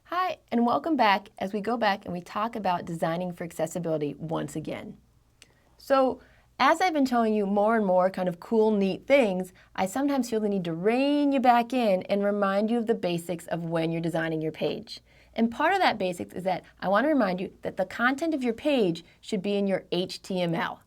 Hi, and welcome back as we go back and we talk about designing for accessibility once again. So, as I've been telling you more and more kind of cool, neat things, I sometimes feel the need to rein you back in and remind you of the basics of when you're designing your page. And part of that basics is that I want to remind you that the content of your page should be in your HTML.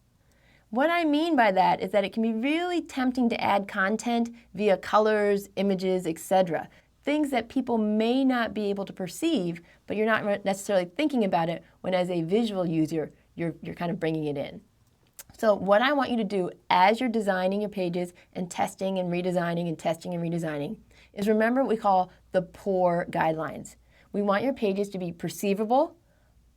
What I mean by that is that it can be really tempting to add content via colors, images, etc. Things that people may not be able to perceive, but you're not necessarily thinking about it when as a visual user, you're kind of bringing it in. So what I want you to do as you're designing your pages and testing and redesigning and testing and redesigning is remember what we call the POUR guidelines. We want your pages to be perceivable,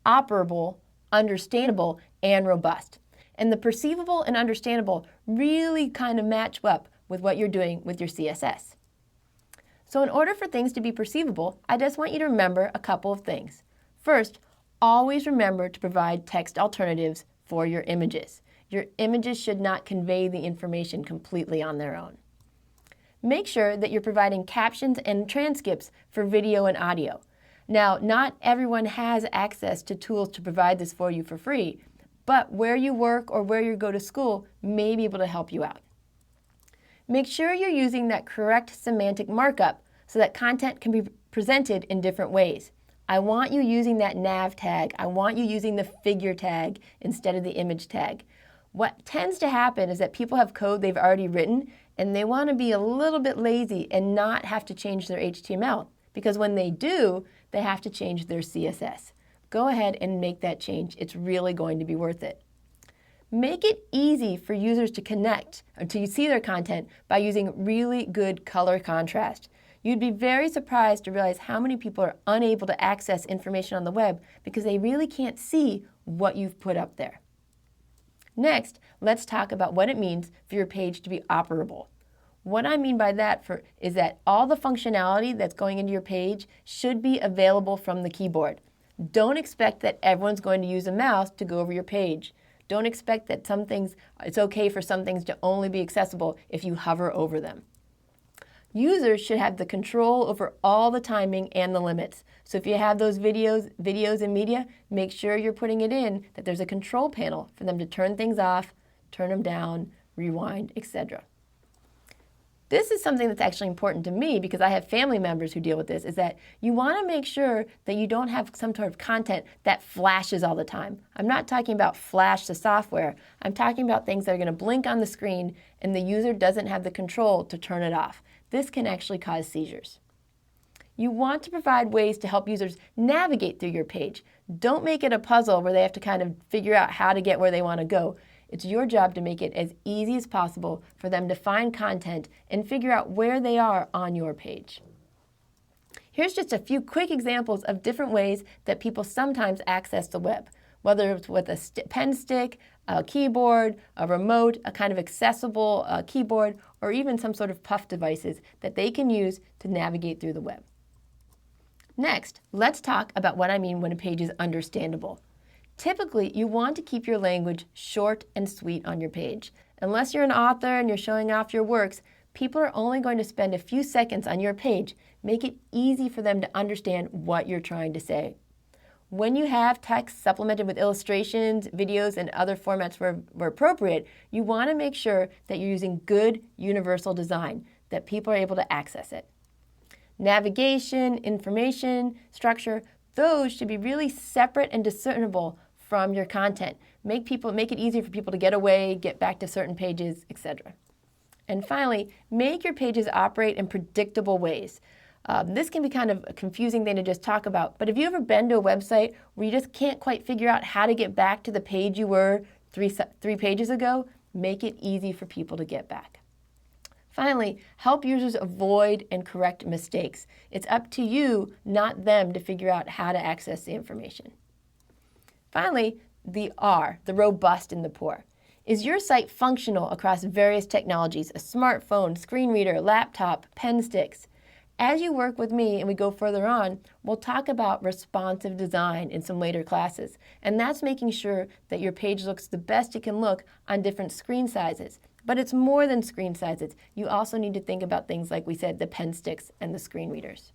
operable, understandable, and robust. And the perceivable and understandable really kind of match up with what you're doing with your CSS. So in order for things to be perceivable, I just want you to remember a couple of things. First, always remember to provide text alternatives for your images. Your images should not convey the information completely on their own. Make sure that you're providing captions and transcripts for video and audio. Now, not everyone has access to tools to provide this for you for free, but where you work or where you go to school may be able to help you out. Make sure you're using that correct semantic markup so that content can be presented in different ways. I want you using that nav tag. I want you using the figure tag instead of the image tag. What tends to happen is that people have code they've already written and they want to be a little bit lazy and not have to change their HTML, because when they do, they have to change their CSS. Go ahead and make that change. It's really going to be worth it. Make it easy for users to connect or to see their content by using really good color contrast. You'd be very surprised to realize how many people are unable to access information on the web because they really can't see what you've put up there. Next, let's talk about what it means for your page to be operable. What I mean by that is that all the functionality that's going into your page should be available from the keyboard. Don't expect that everyone's going to use a mouse to go over your page. Don't expect that it's okay for some things to only be accessible if you hover over them. Users should have the control over all the timing and the limits. So if you have those videos and media, make sure you're putting it in that there's a control panel for them to turn things off, turn them down, rewind, etc. This is something that's actually important to me because I have family members who deal with this, is that you want to make sure that you don't have some sort of content that flashes all the time. I'm not talking about flash the software. I'm talking about things that are going to blink on the screen and the user doesn't have the control to turn it off. This can actually cause seizures. You want to provide ways to help users navigate through your page. Don't make it a puzzle where they have to kind of figure out how to get where they want to go. It's your job to make it as easy as possible for them to find content and figure out where they are on your page. Here's just a few quick examples of different ways that people sometimes access the web, whether it's with a pen stick, a keyboard, a remote, a kind of accessible keyboard, or even some sort of puff devices that they can use to navigate through the web. Next, let's talk about what I mean when a page is understandable. Typically, you want to keep your language short and sweet on your page. Unless you're an author and you're showing off your works, people are only going to spend a few seconds on your page. Make it easy for them to understand what you're trying to say. When you have text supplemented with illustrations, videos, and other formats where appropriate, you want to make sure that you're using good universal design, that people are able to access it. Navigation, information, structure, those should be really separate and discernible from your content. Make it easy for people to get away, get back to certain pages, etc. And finally, make your pages operate in predictable ways. This can be kind of a confusing thing to just talk about, but have you ever been to a website where you just can't quite figure out how to get back to the page you were three pages ago? Make it easy for people to get back. Finally, help users avoid and correct mistakes. It's up to you, not them, to figure out how to access the information. Finally, the R, the robust in the POUR. Is your site functional across various technologies, a smartphone, screen reader, laptop, pen sticks? As you work with me and we go further on, we'll talk about responsive design in some later classes. And that's making sure that your page looks the best it can look on different screen sizes. But it's more than screen sizes. You also need to think about things like we said, the pen sticks and the screen readers.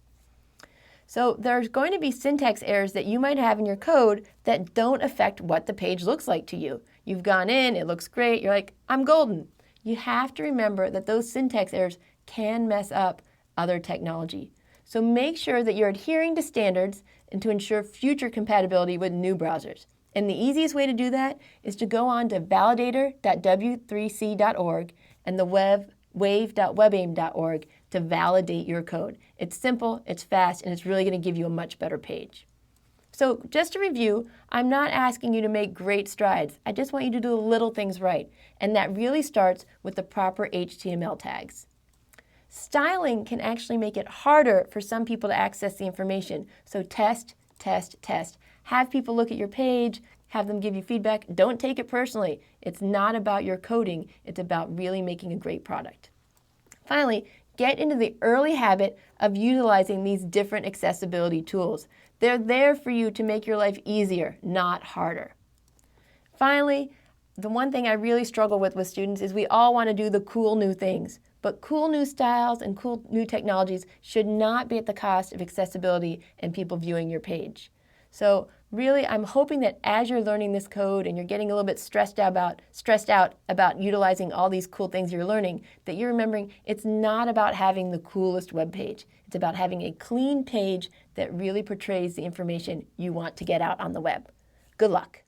So there's going to be syntax errors that you might have in your code that don't affect what the page looks like to you. You've gone in, it looks great, you're like, I'm golden. You have to remember that those syntax errors can mess up other technology. So make sure that you're adhering to standards and to ensure future compatibility with new browsers. And the easiest way to do that is to go on to validator.w3c.org and the wave.webaim.org to validate your code. It's simple, it's fast, and it's really going to give you a much better page. So just to review, I'm not asking you to make great strides. I just want you to do the little things right. And that really starts with the proper HTML tags. Styling can actually make it harder for some people to access the information. So test, test, test. Have people look at your page, have them give you feedback. Don't take it personally. It's not about your coding. It's about really making a great product. Finally, get into the early habit of utilizing these different accessibility tools. They're there for you to make your life easier, not harder. Finally, the one thing I really struggle with students is we all want to do the cool new things, but cool new styles and cool new technologies should not be at the cost of accessibility and people viewing your page. So really, I'm hoping that as you're learning this code and you're getting a little bit stressed out about utilizing all these cool things you're learning, that you're remembering it's not about having the coolest web page. It's about having a clean page that really portrays the information you want to get out on the web. Good luck.